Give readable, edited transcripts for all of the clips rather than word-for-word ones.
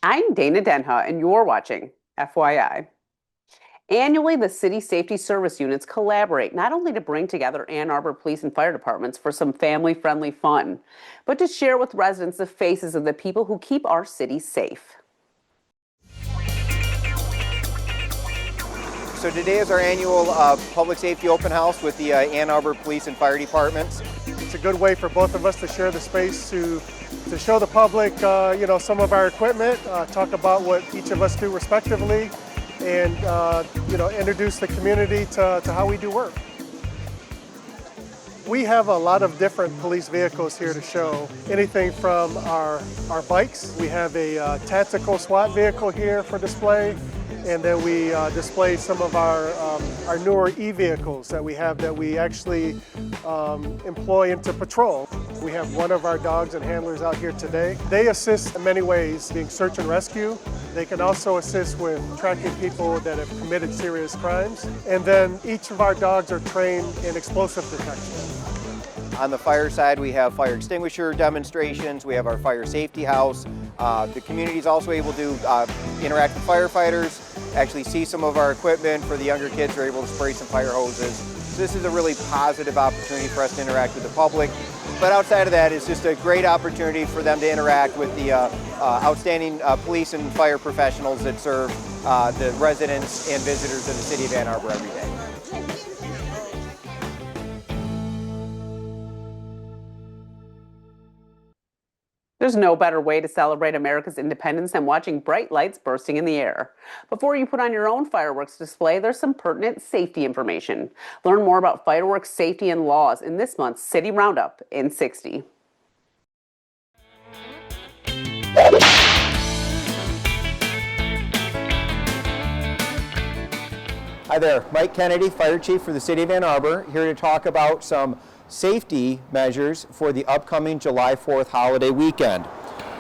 I'm Dana Denha, and you're watching FYI. Annually, the city safety service units collaborate not only to bring together Ann Arbor police and fire departments for some family-friendly fun, but to share with residents the faces of the people who keep our city safe. So today is our annual public safety open house with the Ann Arbor Police and Fire Departments. It's a good way for both of us to share the space to show the public, some of our equipment, talk about what each of us do respectively, and introduce the community to how we do work. We have a lot of different police vehicles here to show. Anything from our bikes. We have a tactical SWAT vehicle here for display. And then we display some of our newer e-vehicles that we have that we actually employ into patrol. We have one of our dogs and handlers out here today. They assist in many ways, being search and rescue. They can also assist with tracking people that have committed serious crimes. And then each of our dogs are trained in explosive detection. On the fire side, we have fire extinguisher demonstrations. We have our fire safety house. The community is also able to interact with firefighters, actually see some of our equipment. For the younger kids, we're able to spray some fire hoses. So this is a really positive opportunity for us to interact with the public. But outside of that, it's just a great opportunity for them to interact with the outstanding police and fire professionals that serve the residents and visitors of the city of Ann Arbor every day. There's no better way to celebrate America's independence than watching bright lights bursting in the air. Before you put on your own fireworks display, there's some pertinent safety information. Learn more about fireworks safety and laws in this month's City Roundup in 60. Hi there, Mike Kennedy, Fire Chief for the City of Ann Arbor, here to talk about some safety measures for the upcoming July 4th holiday weekend.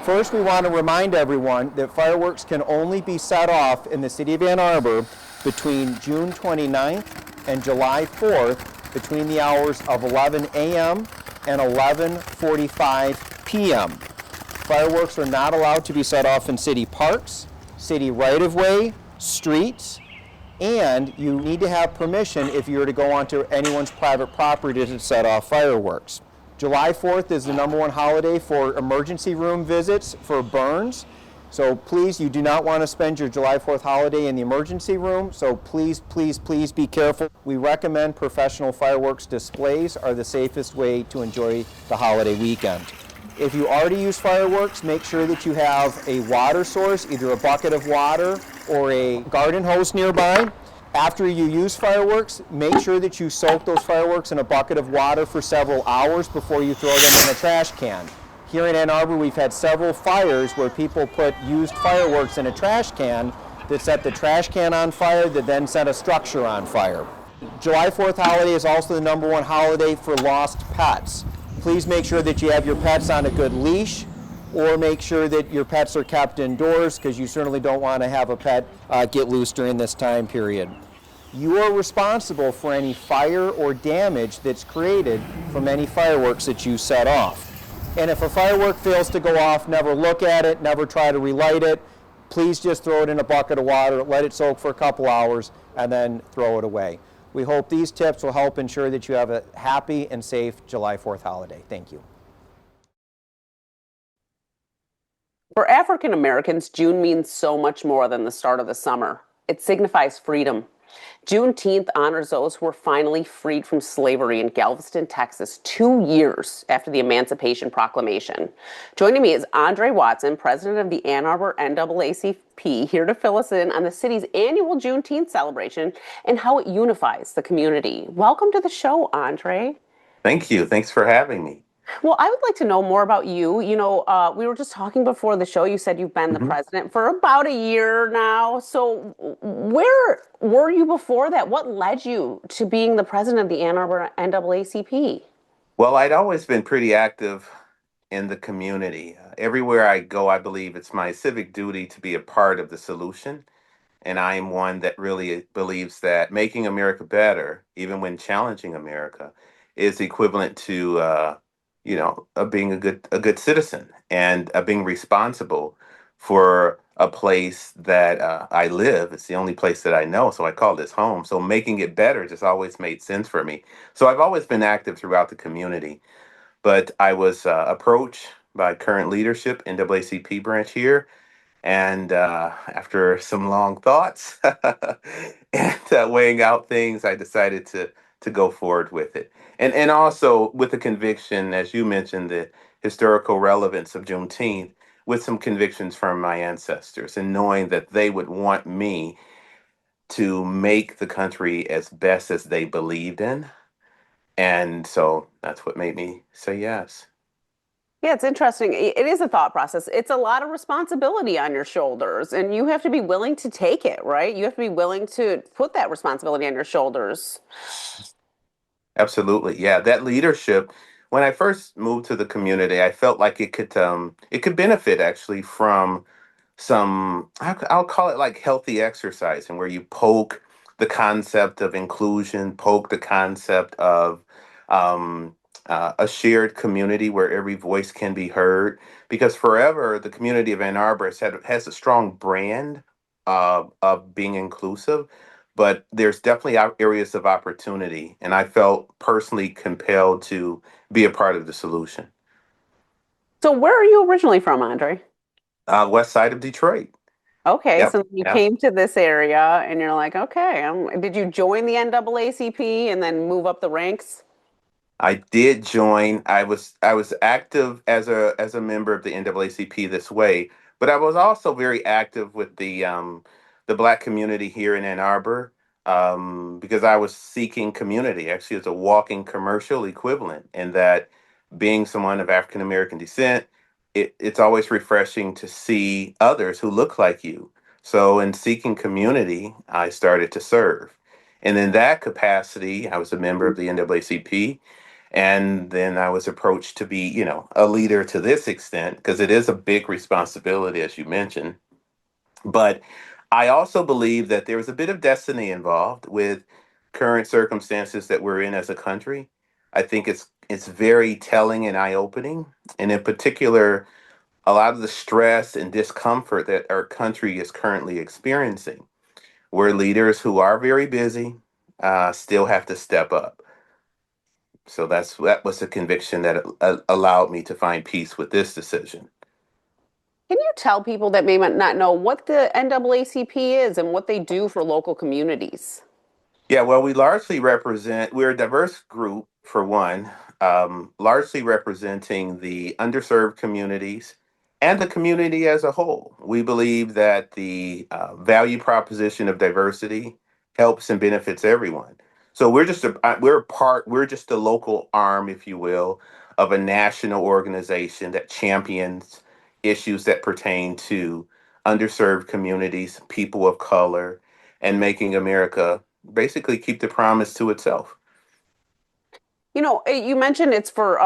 First, we want to remind everyone that fireworks can only be set off in the City of Ann Arbor between June 29th and July 4th between the hours of 11 a.m. and 11:45 p.m. Fireworks are not allowed to be set off in city parks, city right-of-way, streets, and you need to have permission if you were to go onto anyone's private property to set off fireworks. July 4th is the #1 holiday for emergency room visits for burns. So please, you do not want to spend your July 4th holiday in the emergency room. So please, please, please be careful. We recommend professional fireworks displays are the safest way to enjoy the holiday weekend. If you already use fireworks, make sure that you have a water source, either a bucket of water or a garden hose nearby. After you use fireworks, make sure that you soak those fireworks in a bucket of water for several hours before you throw them in a trash can. Here in Ann Arbor, we've had several fires where people put used fireworks in a trash can that set the trash can on fire that then set a structure on fire. July 4th holiday is also the #1 holiday for lost pets. Please make sure that you have your pets on a good leash, or make sure that your pets are kept indoors, because you certainly don't want to have a pet get loose during this time period. You are responsible for any fire or damage that's created from any fireworks that you set off. And if a firework fails to go off, never look at it, never try to relight it. Please just throw it in a bucket of water, let it soak for a couple hours, and then throw it away. We hope these tips will help ensure that you have a happy and safe July 4th holiday. Thank you. For African Americans, June means so much more than the start of the summer. It signifies freedom. Juneteenth honors those who were finally freed from slavery in Galveston, Texas, 2 years after the Emancipation Proclamation. Joining me is Andre Watson, president of the Ann Arbor NAACP, here to fill us in on the city's annual Juneteenth celebration and how it unifies the community. Welcome to the show, Andre. Thank you. Thanks for having me. Well, I would like to know more about you. We were just talking before the show. You said you've been the president for about a year now. So where were you before that? What led you to being the president of the Ann Arbor NAACP? Well, I'd always been pretty active in the community. Everywhere I go, I believe it's my civic duty to be a part of the solution. And I am one that really believes that making America better, even when challenging America, is equivalent to being a good citizen and being responsible for a place that I live. It's the only place that I know, so I call this home. So making it better just always made sense for me. So I've always been active throughout the community, but I was approached by current leadership, NAACP branch here, and after some long thoughts and weighing out things, I decided to go forward with it. And also with the conviction, as you mentioned, the historical relevance of Juneteenth, with some convictions from my ancestors, and knowing that they would want me to make the country as best as they believed in. And so that's what made me say yes. Yeah, it's interesting. It is a thought process. It's a lot of responsibility on your shoulders, and you have to be willing to take it, right? You have to be willing to put that responsibility on your shoulders. Absolutely. Yeah, that leadership. When I first moved to the community, I felt like it could benefit actually from some I'll call it like healthy exercise, and where you poke the concept of inclusion, poke the concept of um, a shared community where every voice can be heard. Because forever, the community of Ann Arbor has a strong brand of being inclusive, but there's definitely areas of opportunity, and I felt personally compelled to be a part of the solution. So, where are you originally from, Andre? West side of Detroit. Okay, Yep. so you Yep. came to this area and you're like, okay, did you join the NAACP and then move up the ranks? I did join. I was active as a member of the NAACP this way, but I was also very active with the Black community here in Ann Arbor, because I was seeking community. Actually, it's a walking commercial equivalent, and that being someone of African American descent, it's always refreshing to see others who look like you. So, in seeking community, I started to serve. And in that capacity, I was a member of the NAACP, and then I was approached to be, a leader to this extent, because it is a big responsibility, as you mentioned. But I also believe that there was a bit of destiny involved with current circumstances that we're in as a country. I think it's very telling and eye-opening, and in particular, a lot of the stress and discomfort that our country is currently experiencing, where leaders who are very busy still have to step up. So that was a conviction that allowed me to find peace with this decision. Can you tell people that may not know what the NAACP is and what they do for local communities? Yeah, well, we're a diverse group, for one, largely representing the underserved communities and the community as a whole. We believe that the value proposition of diversity helps and benefits everyone. So we're just a local arm, if you will, of a national organization that champions issues that pertain to underserved communities, people of color, and making America basically keep the promise to itself. You mentioned it's for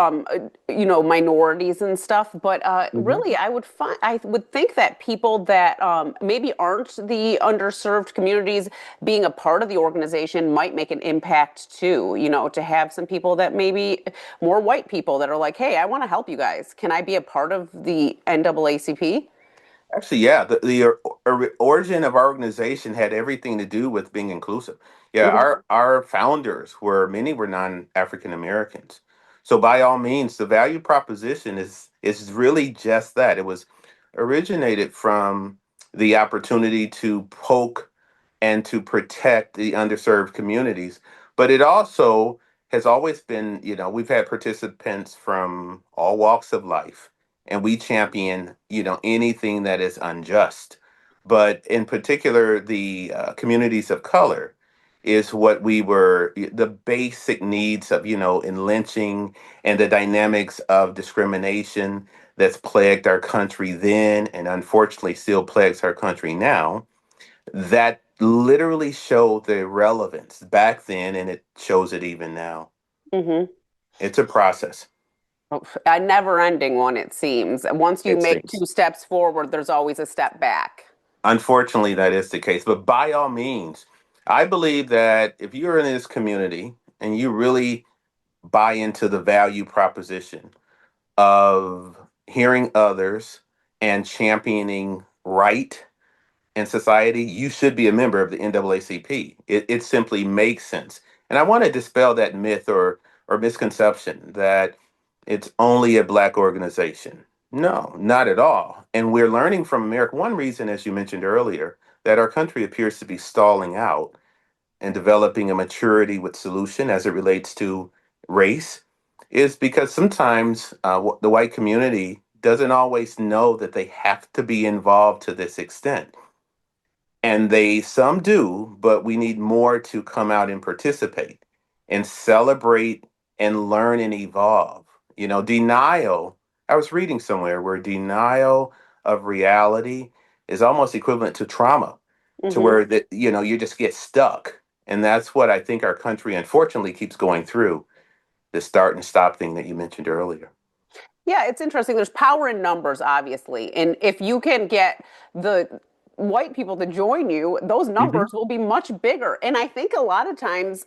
minorities and stuff, but Mhm. really, I would think that people that maybe aren't the underserved communities being a part of the organization might make an impact too. To have some people that maybe more white people that are like, "Hey, I want to help you guys. Can I be a part of the NAACP?" Actually, yeah, the origin of our organization had everything to do with being inclusive. Yeah, Mhm. our founders were many were non-African Americans. So by all means, the value proposition is really just that. It was originated from the opportunity to poke and to protect the underserved communities. But it also has always been, we've had participants from all walks of life, and we champion, anything that is unjust. But in particular, the communities of color is what we were, the basic needs of, in lynching and the dynamics of discrimination that's plagued our country then and unfortunately still plagues our country now, that literally showed the relevance back then, and it shows it even now. Mhm. It's a process, A never-ending one, it seems. Once you it make seems. two steps forward, there's always a step back. Unfortunately, that is the case. But by all means, I believe that if you're in this community and you really buy into the value proposition of hearing others and championing right in society, you should be a member of the NAACP. It simply makes sense. And I want to dispel that myth or misconception that it's only a black organization. No, not at all. And we're learning from America. One reason, as you mentioned earlier, that our country appears to be stalling out and developing a maturity with solution as it relates to race is because sometimes the white community doesn't always know that they have to be involved to this extent. And some do, but we need more to come out and participate and celebrate and learn and evolve. Denial, I was reading somewhere where denial of reality is almost equivalent to trauma, to Hmm. where you just get stuck. And that's what I think our country unfortunately keeps going through, the start and stop thing that you mentioned earlier. Yeah, it's interesting. There's power in numbers, obviously. And if you can get the white people to join you, those Hmm. numbers will be much bigger. And I think a lot of times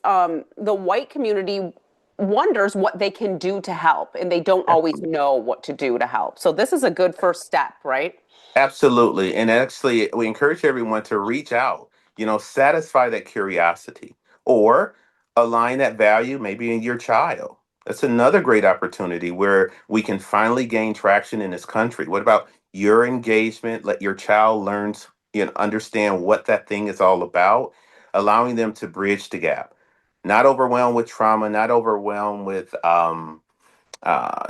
the white community wonders what they can do to help, and they don't always know what to do to help. So this is a good first step, right? Absolutely. And actually, we encourage everyone to reach out, satisfy that curiosity or align that value maybe in your child. That's another great opportunity where we can finally gain traction in this country. What about your engagement? Let your child learn, understand what that thing is all about, allowing them to bridge the gap. Not overwhelmed with trauma, not overwhelmed with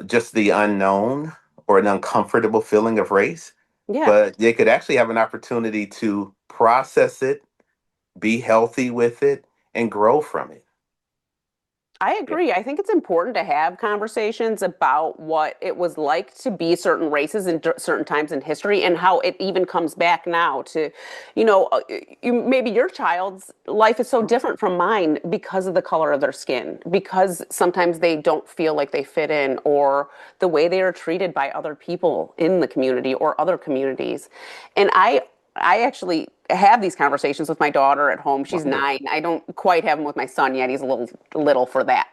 just the unknown or an uncomfortable feeling of race, Yeah. but they could actually have an opportunity to process it, be healthy with it, and grow from it. I Yeah. agree. I think it's important to have conversations about what it was like to be certain races in certain times in history and how it even comes back now to, maybe your child's life is so different from mine because of the color of their skin, because sometimes they don't feel like they fit in or the way they are treated by other people in the community or other communities. And I actually have these conversations with my daughter at home. She's Wonderful. 9. I don't quite have them with my son yet. He's a little little for that.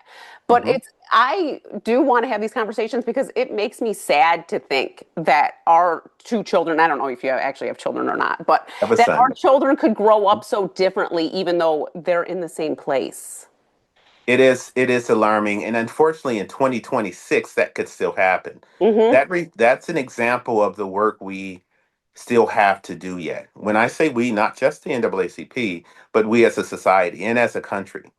But Hmm. I do want to have these conversations because it makes me sad to think that our two children, I don't know if you actually have children or not, but Have a that our son. children could grow up so differently even though they're in the same place. It is alarming, and unfortunately, in 2026, that could still happen. Hmm. That's an example of the work we still have to do yet. When I say we, not just the NAACP, but we as a society and as a country.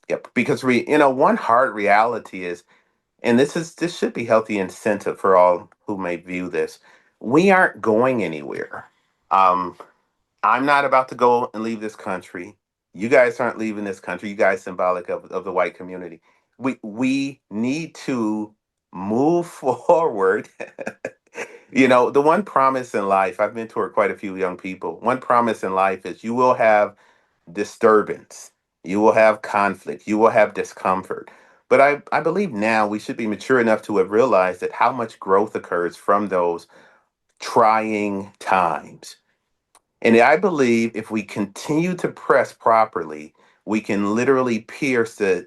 Yep. Because one hard reality is, and this should be healthy incentive for all who may view this. We aren't going anywhere. Um, I'm not about to go and leave this country. You guys aren't leaving this country. You guys symbolic of the white community. We need to move forward. The one promise in life, I've mentored quite a few young people. One promise in life is you will have disturbance, you will have conflict, you will have discomfort. But I believe now we should be mature enough to have realized that how much growth occurs from those trying times. And I believe if we continue to press properly, we can literally pierce the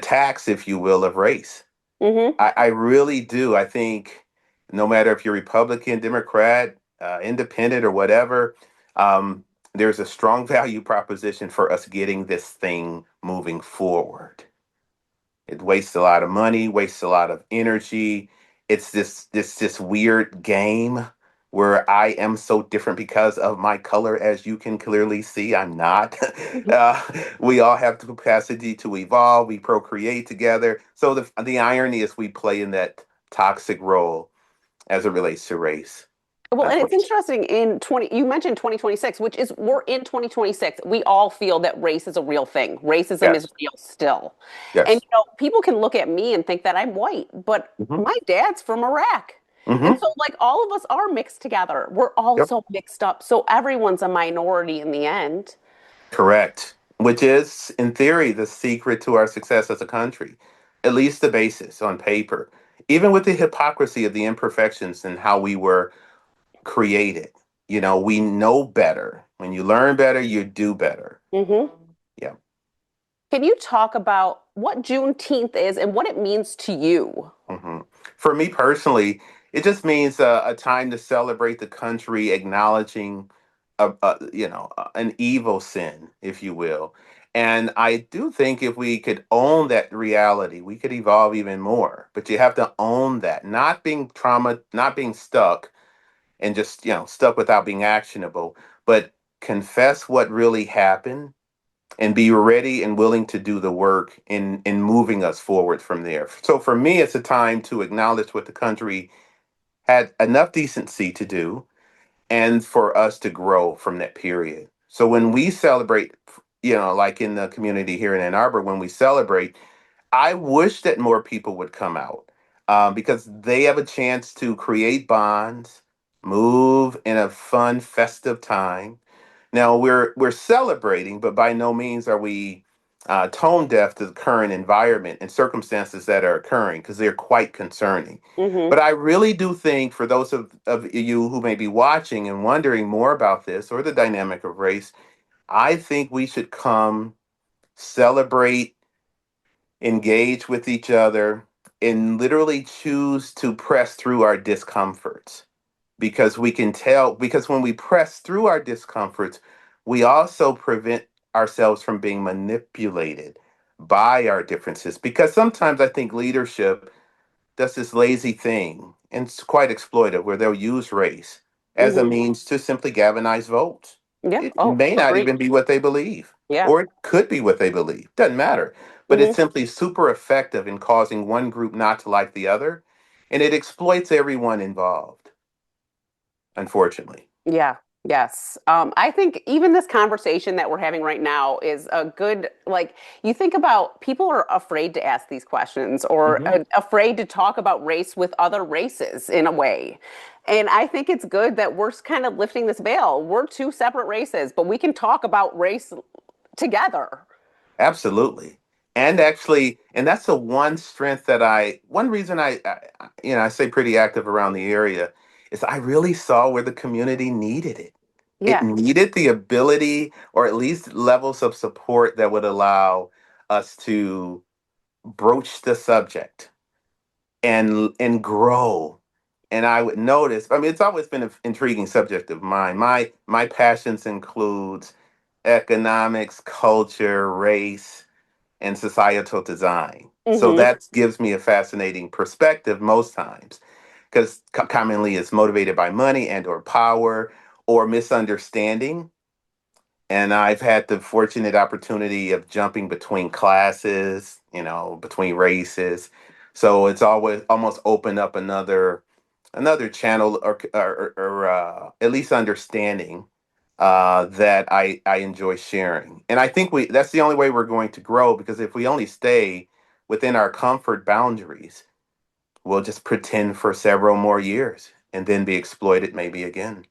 tax, if you will, of race. Hmm. I really do. I think no matter if you're Republican, Democrat, independent, or whatever, um, there's a strong value proposition for us getting this thing moving forward. It wastes a lot of money, wastes a lot of energy. It's this weird game where I am so different because of my color, as you can clearly see. I'm not. uh, we all have the capacity to evolve. We procreate together. So the irony is we play in that toxic role as it relates to race. Well, and it's Unfortunately. interesting you mentioned 2026, which is we're in 2026. We all feel that race is a real thing. Racism is Yes. real still. And Yes. people can look at me and think that I'm white, but Hmm. my dad's from Iraq. And Hmm. so like all of us are mixed together. We're all Yep. so mixed up. So everyone's a minority in the end. Correct. Which is, in theory, the secret to our success as a country, at least the basis on paper. Even with the hypocrisy of the imperfections and how we were created, we know better. When you learn better, you do better. Hmm. Yeah. Can you talk about what Juneteenth is and what it means to you? Hmm. For me personally, It just means a time to celebrate the country, acknowledging, an evil sin, if you will. And I do think if we could own that reality, we could evolve even more. But you have to own that, not being trauma, not being stuck and just, stuck without being actionable, but confess what really happened and be ready and willing to do the work in moving us forward from there. So for me, it's a time to acknowledge what the country had enough decency to do and for us to grow from that period. So when we celebrate, like in the community here in Ann Arbor, when we celebrate, I wish that more people would come out because they have a chance to create bonds, move in a fun, festive time. Now we're celebrating, but by no means are we tone deaf to the current environment and circumstances that are occurring because they're quite concerning. Hmm. But I really do think for those of you who may be watching and wondering more about this or the dynamic of race, I think we should come celebrate, engage with each other, and literally choose to press through our discomforts because we can tell because when we press through our discomforts we also prevent ourselves from being manipulated by our differences because sometimes I think leadership does this lazy thing and it's quite exploitive where they'll use race as a Hmm. means to simply galvanize votes. Yeah. It Oh, may not agreed. even be what they believe, Yeah. or it could be what they believe. Doesn't matter. But it's Hmm. simply super effective in causing one group not to like the other, and it exploits everyone involved, unfortunately. Yeah. Yes. I think even this conversation that we're having right now is a good, like, you think about people are afraid to ask these questions or Hmm. afraid to talk about race with other races in a way. And I think it's good that we're kind of lifting this veil. We're two separate races, but we can talk about race together. Absolutely. And actually, and that's the one strength that one reason I say pretty active around the area is I really saw where the community needed it. It Yeah. needed the ability or at least levels of support that would allow us to broach the subject and grow. And I would notice, I mean, it's always been an intriguing subject of mine. My passions includes economics, culture, race, and societal design. So Hmm. that gives me a fascinating perspective most times because commonly it's motivated by money and or power or misunderstanding. And I've had the fortunate opportunity of jumping between classes, between races. So it's always almost opened up another channel or at least understanding that I enjoy sharing. And I think that's the only way we're going to grow because if we only stay within our comfort boundaries, we'll just pretend for several more years and then be exploited maybe again.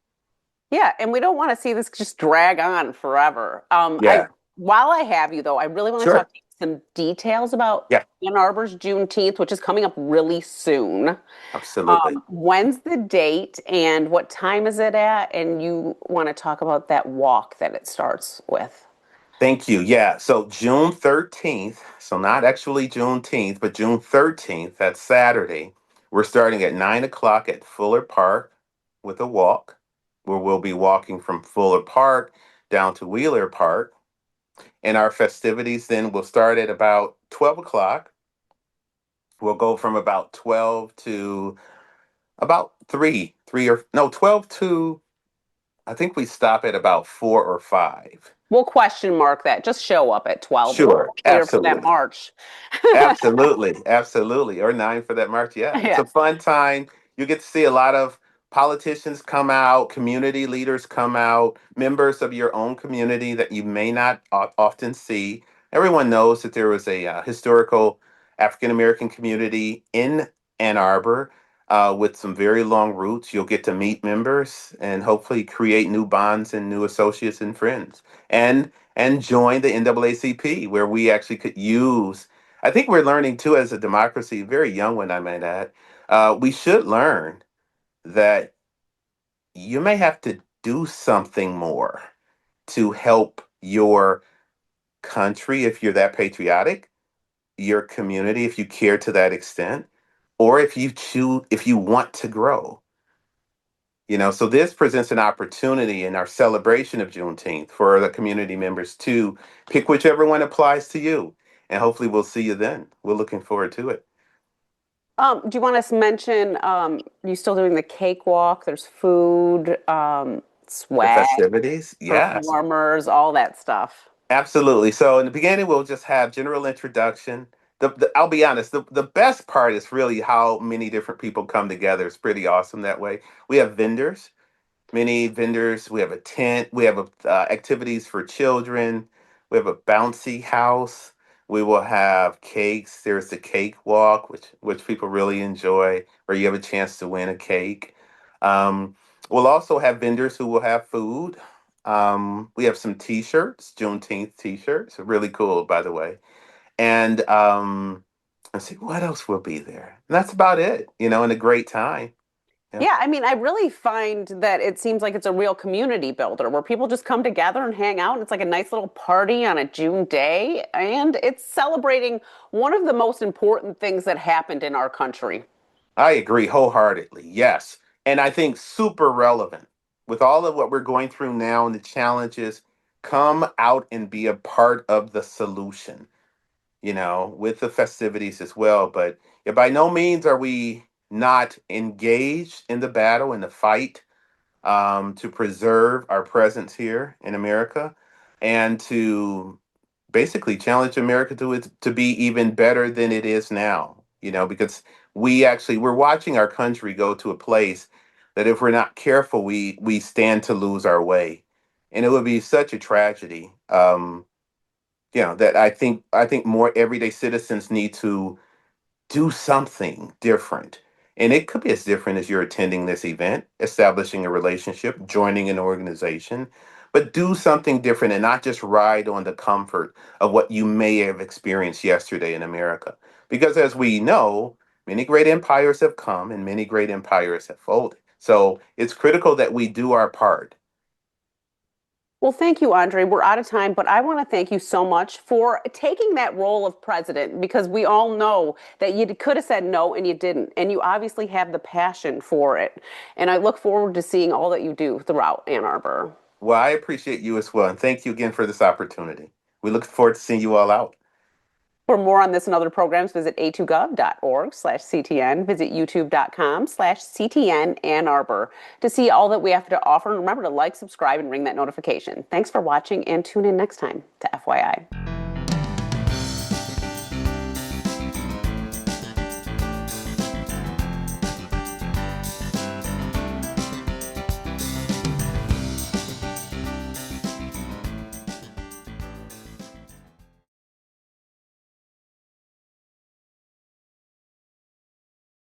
Yeah, and we don't want to see this just drag on forever. Yeah, While I have you though, I really want to talk sure. to you some details about Yeah, Ann Arbor's Juneteenth, which is coming up really soon. absolutely. When's the date and what time is it at? And you want to talk about that walk that it starts with. Thank you. Yeah. So June 13th, so not actually Juneteenth, but June 13th, that's Saturday, we're starting at 9 o'clock at Fuller Park with a walk, where we'll be walking from Fuller Park down to Wheeler Park. And our festivities then will start at about 12 o'clock. We'll go from about 12 to about 3 or no, 12 to, I think we stop at about 4 or 5. We'll question mark that. Just show up at 12 and we'll Sure. be there for that Absolutely. march. Absolutely, absolutely. Or 9 for that march. Yeah, it's Yeah. a fun time. You get to see a lot of politicians come out, community leaders come out, members of your own community that you may not often see. Everyone knows that there was a historical African American community in Ann Arbor with some very long roots. You'll get to meet members and hopefully create new bonds and new associates and friends. And join the NAACP, where we actually could use. I think we're learning too as a democracy, very young one, I might add. We should learn that you may have to do something more to help your country if you're that patriotic, your community if you care to that extent, or if you want to grow. So this presents an opportunity in our celebration of Juneteenth for the community members to pick whichever one applies to you. And hopefully we'll see you then. We're looking forward to it. Do you want us to mention, you still doing the cakewalk? There's food, The swag, festivities? Yes, performers, all that stuff. absolutely. So in the beginning, we'll just have general introduction. I'll be honest, the best part is really how many different people come together. It's pretty awesome that way. We have vendors, many vendors. We have a tent. We have activities for children. We have a bouncy house. We will have cakes. There's the cake walk, which people really enjoy, where you have a chance to win a cake. Um, we'll also have vendors who will have food. We have some T-shirts, Juneteenth T-shirts, really cool, by the way. And let's see, what else will be there? And that's about it. And a great time. Yeah. Yeah, I mean, I really find that it seems like it's a real community builder where people just come together and hang out. And it's like a nice little party on a June day, and it's celebrating one of the most important things that happened in our country. I agree wholeheartedly. Yes. And I think super relevant with all of what we're going through now and the challenges. Come out and be a part of the solution, with the festivities as well. But yeah, by no means are we not engaged in the battle, in the fight, to preserve our presence here in America and to basically challenge America to be even better than it is now, because we're watching our country go to a place that if we're not careful, we stand to lose our way. And it would be such a tragedy. That I think more everyday citizens need to do something different. And it could be as different as you're attending this event, establishing a relationship, joining an organization, but do something different and not just ride on the comfort of what you may have experienced yesterday in America. Because as we know, many great empires have come and many great empires have folded. So it's critical that we do our part. Well, thank you, Andre. We're out of time, but I want to thank you so much for taking that role of president because we all know that you could have said no and you didn't. And you obviously have the passion for it. And I look forward to seeing all that you do throughout Ann Arbor. Well, I appreciate you as well. And thank you again for this opportunity. We look forward to seeing you all out. For more on this and other programs, visit a2gov.org/CTN. Visit youtube.com/CTN Ann Arbor to see all that we have to offer. And remember to like, subscribe, and ring that notification. Thanks for watching and tune in next time to FYI.